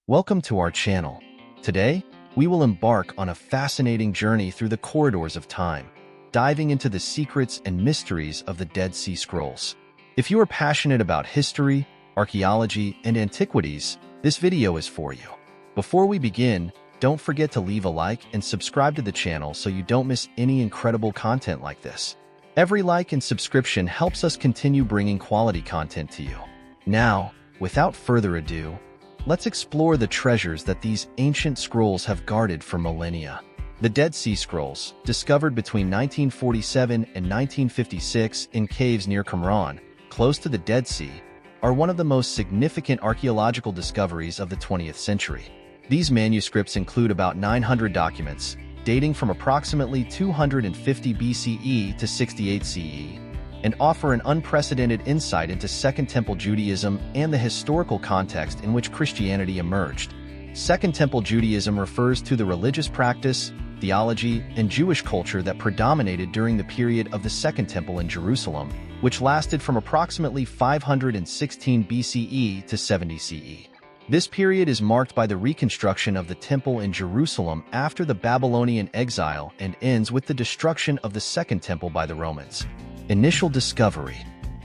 Welcome to our channel. Today, we will embark on a fascinating journey through the corridors of time, diving into the secrets and mysteries of the Dead Sea Scrolls. If you are passionate about history, archaeology, and antiquities, this video is for you. Before we begin, don't forget to leave a like and subscribe to the channel so you don't miss any incredible content like this. Every like and subscription helps us continue bringing quality content to you. Now, without further ado, let's explore the treasures that these ancient scrolls have guarded for millennia. The Dead Sea Scrolls, discovered between 1947 and 1956 in caves near Qumran, close to the Dead Sea, are one of the most significant archaeological discoveries of the 20th century. These manuscripts include about 900 documents, dating from approximately 250 BCE to 68 CE, and offer an unprecedented insight into Second Temple Judaism and the historical context in which Christianity emerged. Second Temple Judaism refers to the religious practice, theology, and Jewish culture that predominated during the period of the Second Temple in Jerusalem, which lasted from approximately 516 BCE to 70 CE. This period is marked by the reconstruction of the Temple in Jerusalem after the Babylonian exile and ends with the destruction of the Second Temple by the Romans. Initial discovery.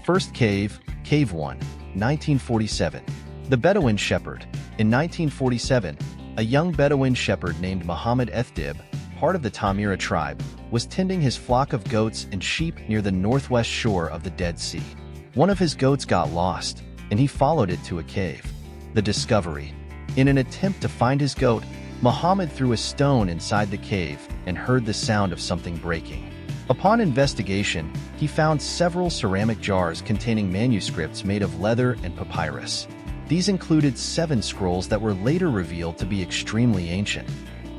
First cave, Cave 1, 1947. The Bedouin Shepherd. In 1947, a young Bedouin shepherd named Muhammad Ethdib, part of the Tamira tribe, was tending his flock of goats and sheep near the northwest shore of the Dead Sea. One of his goats got lost, and he followed it to a cave. The discovery. In an attempt to find his goat, Muhammad threw a stone inside the cave and heard the sound of something breaking. Upon investigation, he found several ceramic jars containing manuscripts made of leather and papyrus. These included 7 scrolls that were later revealed to be extremely ancient.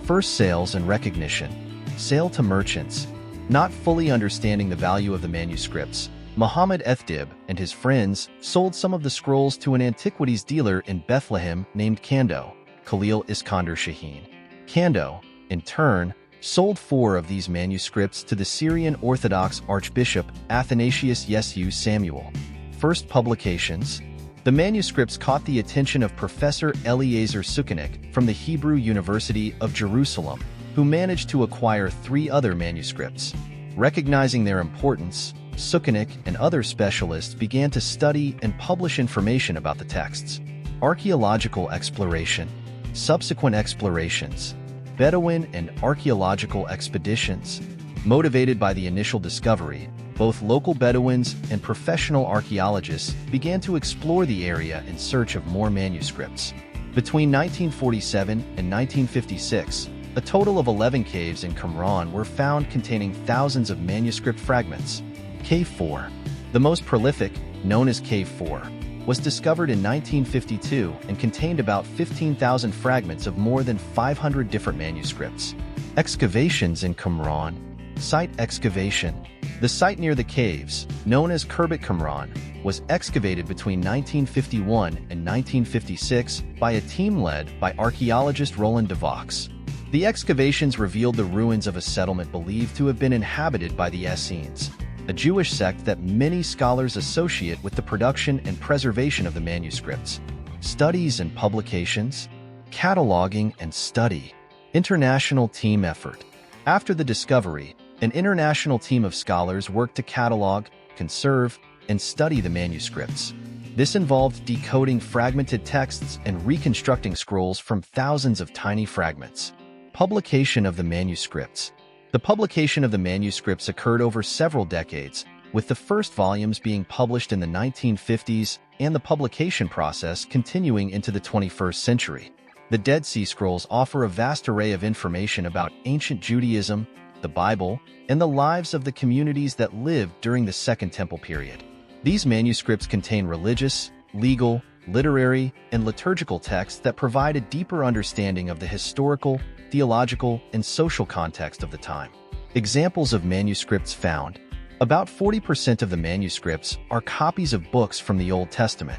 First sales and recognition. Sale to merchants. Not fully understanding the value of the manuscripts, Muhammad Ethdib and his friends sold some of the scrolls to an antiquities dealer in Bethlehem named Kando, Khalil Iskander Shaheen. Kando, in turn, sold 4 of these manuscripts to the Syrian Orthodox Archbishop Athanasius Yesu Samuel. First publications. The manuscripts caught the attention of Professor Eliezer Sukenik from the Hebrew University of Jerusalem, who managed to acquire 3 other manuscripts. Recognizing their importance, Sukenik and other specialists began to study and publish information about the texts. Archaeological exploration. Subsequent explorations. Bedouin and archaeological expeditions. Motivated by the initial discovery, both local Bedouins and professional archaeologists began to explore the area in search of more manuscripts. Between 1947 and 1956, a total of 11 caves in Qumran were found containing thousands of manuscript fragments. Cave 4. The most prolific, known as Cave 4, was discovered in 1952 and contained about 15,000 fragments of more than 500 different manuscripts. Excavations in Qumran. Site excavation. The site near the caves, known as Khirbet Qumran, was excavated between 1951 and 1956 by a team led by archaeologist Roland de Vaux. The excavations revealed the ruins of a settlement believed to have been inhabited by the Essenes, a Jewish sect that many scholars associate with the production and preservation of the manuscripts. Studies and publications. Cataloging and study. International team effort. After the discovery, an international team of scholars worked to catalog, conserve, and study the manuscripts. This involved decoding fragmented texts and reconstructing scrolls from thousands of tiny fragments. Publication of the manuscripts. The publication of the manuscripts occurred over several decades, with the first volumes being published in the 1950s and the publication process continuing into the 21st century. The Dead Sea Scrolls offer a vast array of information about ancient Judaism, the Bible, and the lives of the communities that lived during the Second Temple period. These manuscripts contain religious, legal, literary, and liturgical texts that provide a deeper understanding of the historical, theological, and social context of the time. Examples of manuscripts found. About 40% of the manuscripts are copies of books from the Old Testament.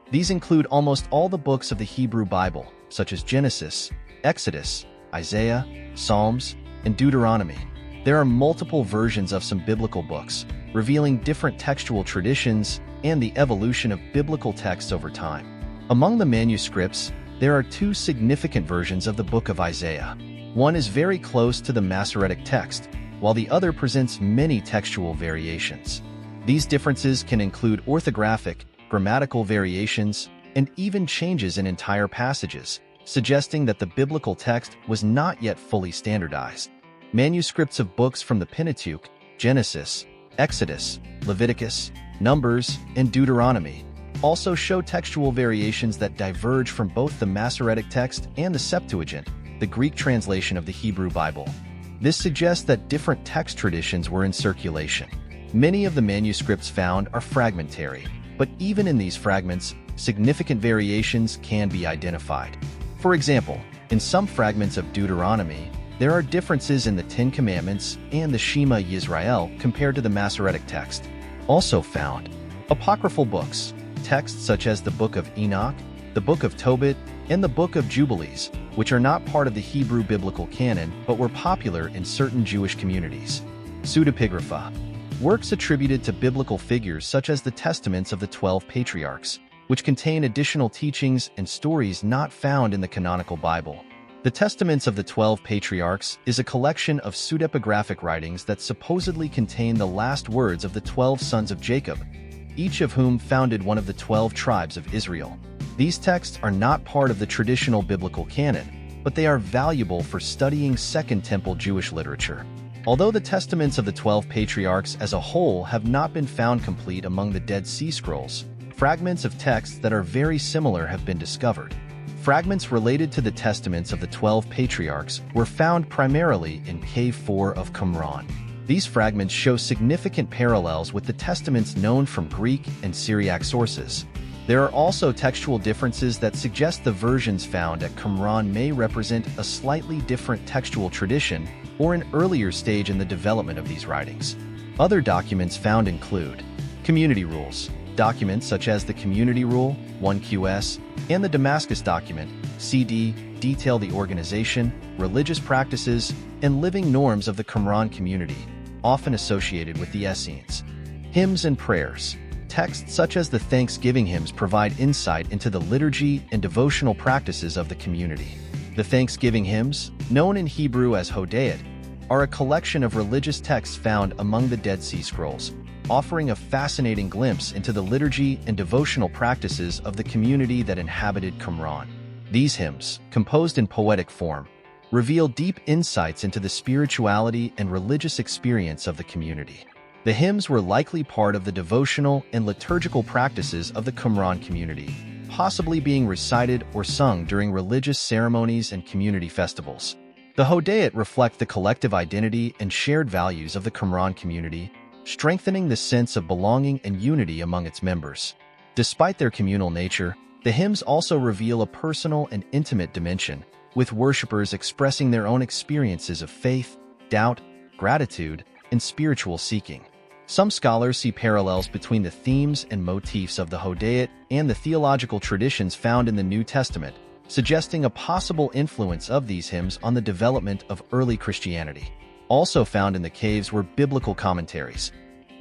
These include almost all the books of the Hebrew Bible, such as Genesis, Exodus, Isaiah, Psalms, and Deuteronomy. There are multiple versions of some biblical books, revealing different textual traditions and the evolution of biblical texts over time. Among the manuscripts, there are two significant versions of the Book of Isaiah. One is very close to the Masoretic text, while the other presents many textual variations. These differences can include orthographic, grammatical variations, and even changes in entire passages, suggesting that the biblical text was not yet fully standardized. Manuscripts of books from the Pentateuch, Genesis, Exodus, Leviticus, Numbers, and Deuteronomy also show textual variations that diverge from both the Masoretic text and the Septuagint, the Greek translation of the Hebrew Bible. This suggests that different text traditions were in circulation. Many of the manuscripts found are fragmentary, but even in these fragments, significant variations can be identified. For example, in some fragments of Deuteronomy, there are differences in the Ten Commandments and the Shema Yisrael compared to the Masoretic text. Also found, apocryphal books, texts such as the Book of Enoch, the Book of Tobit, and the Book of Jubilees, which are not part of the Hebrew biblical canon but were popular in certain Jewish communities. Pseudepigrapha, works attributed to biblical figures such as the Testaments of the 12 Patriarchs, which contain additional teachings and stories not found in the canonical Bible. The Testaments of the 12 Patriarchs is a collection of pseudepigraphic writings that supposedly contain the last words of the 12 sons of Jacob, each of whom founded one of the 12 tribes of Israel. These texts are not part of the traditional biblical canon, but they are valuable for studying Second Temple Jewish literature. Although the Testaments of the 12 Patriarchs as a whole have not been found complete among the Dead Sea Scrolls, fragments of texts that are very similar have been discovered. Fragments related to the Testaments of the 12 Patriarchs were found primarily in Cave 4 of Qumran. These fragments show significant parallels with the Testaments known from Greek and Syriac sources. There are also textual differences that suggest the versions found at Qumran may represent a slightly different textual tradition or an earlier stage in the development of these writings. Other documents found include community rules. Documents such as the Community Rule, 1QS, and the Damascus Document, CD, detail the organization, religious practices, and living norms of the Qumran community, often associated with the Essenes. Hymns and prayers. Texts such as the Thanksgiving hymns provide insight into the liturgy and devotional practices of the community. The Thanksgiving hymns, known in Hebrew as Hodayot, are a collection of religious texts found among the Dead Sea Scrolls, offering a fascinating glimpse into the liturgy and devotional practices of the community that inhabited Qumran. These hymns, composed in poetic form, reveal deep insights into the spirituality and religious experience of the community. The hymns were likely part of the devotional and liturgical practices of the Qumran community, possibly being recited or sung during religious ceremonies and community festivals. The Hodayot reflect the collective identity and shared values of the Qumran community, strengthening the sense of belonging and unity among its members. Despite their communal nature, the hymns also reveal a personal and intimate dimension, with worshippers expressing their own experiences of faith, doubt, gratitude, and spiritual seeking. Some scholars see parallels between the themes and motifs of the Hodayot and the theological traditions found in the New Testament, suggesting a possible influence of these hymns on the development of early Christianity. Also found in the caves were biblical commentaries.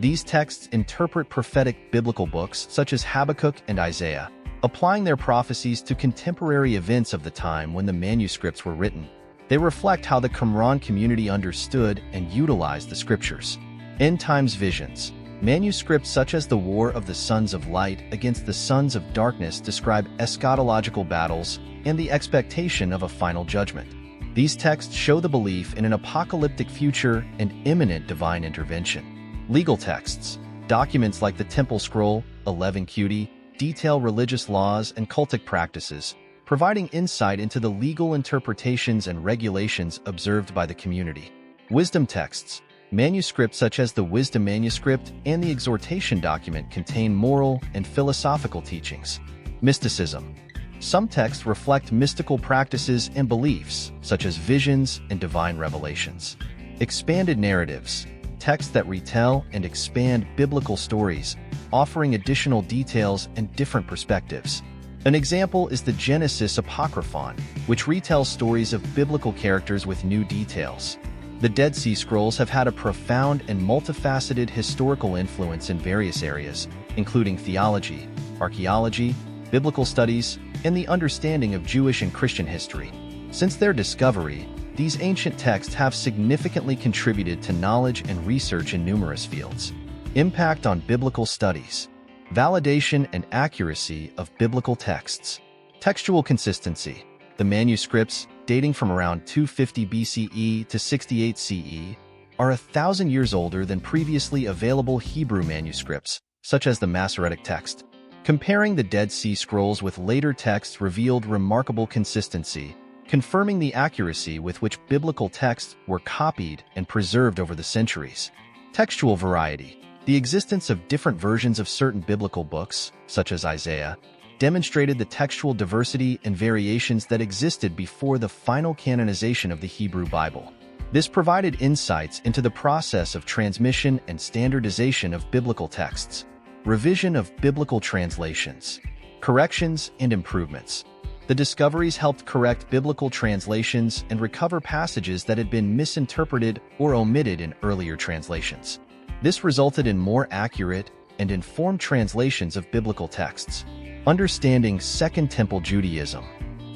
These texts interpret prophetic biblical books such as Habakkuk and Isaiah, applying their prophecies to contemporary events of the time when the manuscripts were written. They reflect how the Qumran community understood and utilized the scriptures. End times visions. Manuscripts such as the War of the Sons of Light against the Sons of Darkness describe eschatological battles and the expectation of a final judgment. These texts show the belief in an apocalyptic future and imminent divine intervention. Legal texts. Documents like the Temple Scroll, 11 Qudi, detail religious laws and cultic practices, providing insight into the legal interpretations and regulations observed by the community. Wisdom texts. Manuscripts such as the Wisdom Manuscript and the Exhortation Document contain moral and philosophical teachings. Mysticism. Some texts reflect mystical practices and beliefs, such as visions and divine revelations. Expanded narratives. Texts that retell and expand biblical stories, offering additional details and different perspectives. An example is the Genesis Apocryphon, which retells stories of biblical characters with new details. The Dead Sea Scrolls have had a profound and multifaceted historical influence in various areas, including theology, archaeology, biblical studies, and the understanding of Jewish and Christian history. Since their discovery, these ancient texts have significantly contributed to knowledge and research in numerous fields. Impact on biblical studies. Validation and accuracy of biblical texts. Textual consistency. The manuscripts, dating from around 250 BCE to 68 CE, are 1,000 years older than previously available Hebrew manuscripts, such as the Masoretic text. Comparing the Dead Sea Scrolls with later texts revealed remarkable consistency, confirming the accuracy with which biblical texts were copied and preserved over the centuries. Textual variety. The existence of different versions of certain biblical books, such as Isaiah, demonstrated the textual diversity and variations that existed before the final canonization of the Hebrew Bible. This provided insights into the process of transmission and standardization of biblical texts. Revision of biblical translations. Corrections and improvements. The discoveries helped correct biblical translations and recover passages that had been misinterpreted or omitted in earlier translations. This resulted in more accurate and informed translations of biblical texts. Understanding Second Temple Judaism.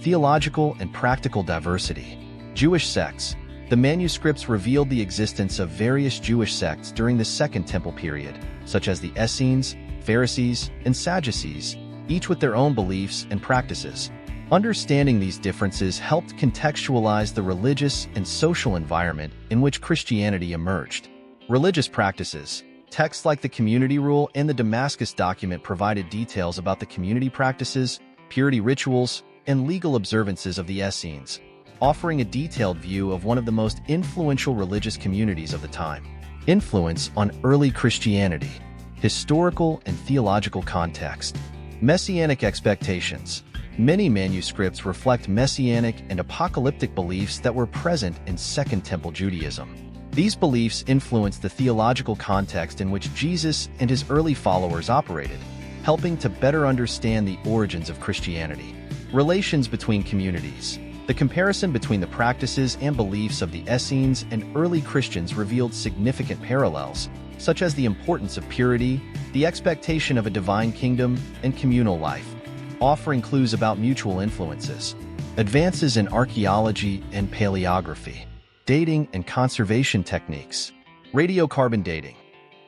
Theological and practical diversity. Jewish sects. The manuscripts revealed the existence of various Jewish sects during the Second Temple period, such as the Essenes, Pharisees, and Sadducees, each with their own beliefs and practices. Understanding these differences helped contextualize the religious and social environment in which Christianity emerged. Religious practices. Texts like the Community Rule and the Damascus Document provided details about the community practices, purity rituals, and legal observances of the Essenes, offering a detailed view of one of the most influential religious communities of the time. Influence on early Christianity. Historical and theological context. Messianic expectations. Many manuscripts reflect messianic and apocalyptic beliefs that were present in Second Temple Judaism. These beliefs influenced the theological context in which Jesus and his early followers operated, helping to better understand the origins of Christianity. Relations between communities. The comparison between the practices and beliefs of the Essenes and early Christians revealed significant parallels, such as the importance of purity, the expectation of a divine kingdom, and communal life, offering clues about mutual influences. Advances in archaeology and paleography. Dating and conservation techniques. Radiocarbon dating.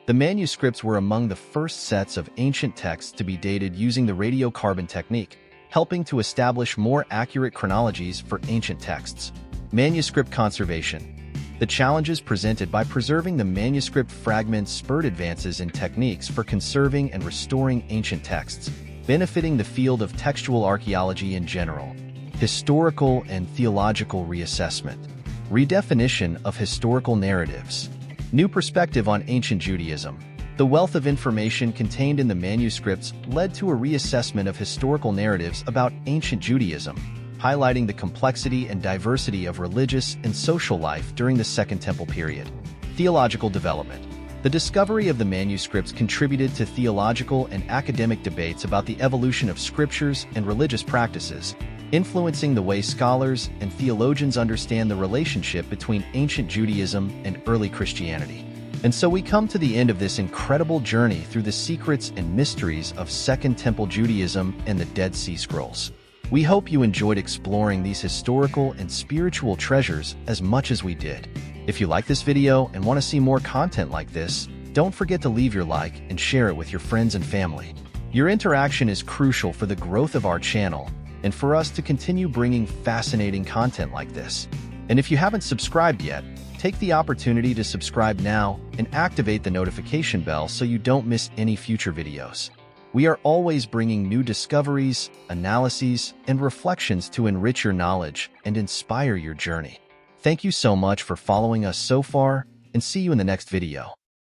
The manuscripts were among the first sets of ancient texts to be dated using the radiocarbon technique, helping to establish more accurate chronologies for ancient texts. Manuscript conservation. The challenges presented by preserving the manuscript fragments spurred advances in techniques for conserving and restoring ancient texts, benefiting the field of textual archaeology in general. Historical and theological reassessment. Redefinition of historical narratives. New perspective on ancient Judaism. The wealth of information contained in the manuscripts led to a reassessment of historical narratives about ancient Judaism, highlighting the complexity and diversity of religious and social life during the Second Temple period. Theological development. The discovery of the manuscripts contributed to theological and academic debates about the evolution of scriptures and religious practices, influencing the way scholars and theologians understand the relationship between ancient Judaism and early Christianity. And so we come to the end of this incredible journey through the secrets and mysteries of Second Temple Judaism and the Dead Sea Scrolls. We hope you enjoyed exploring these historical and spiritual treasures as much as we did. If you like this video and want to see more content like this, don't forget to leave your like and share it with your friends and family. Your interaction is crucial for the growth of our channel and for us to continue bringing fascinating content like this. And if you haven't subscribed yet, take the opportunity to subscribe now and activate the notification bell so you don't miss any future videos. We are always bringing new discoveries, analyses, and reflections to enrich your knowledge and inspire your journey. Thank you so much for following us so far, and see you in the next video.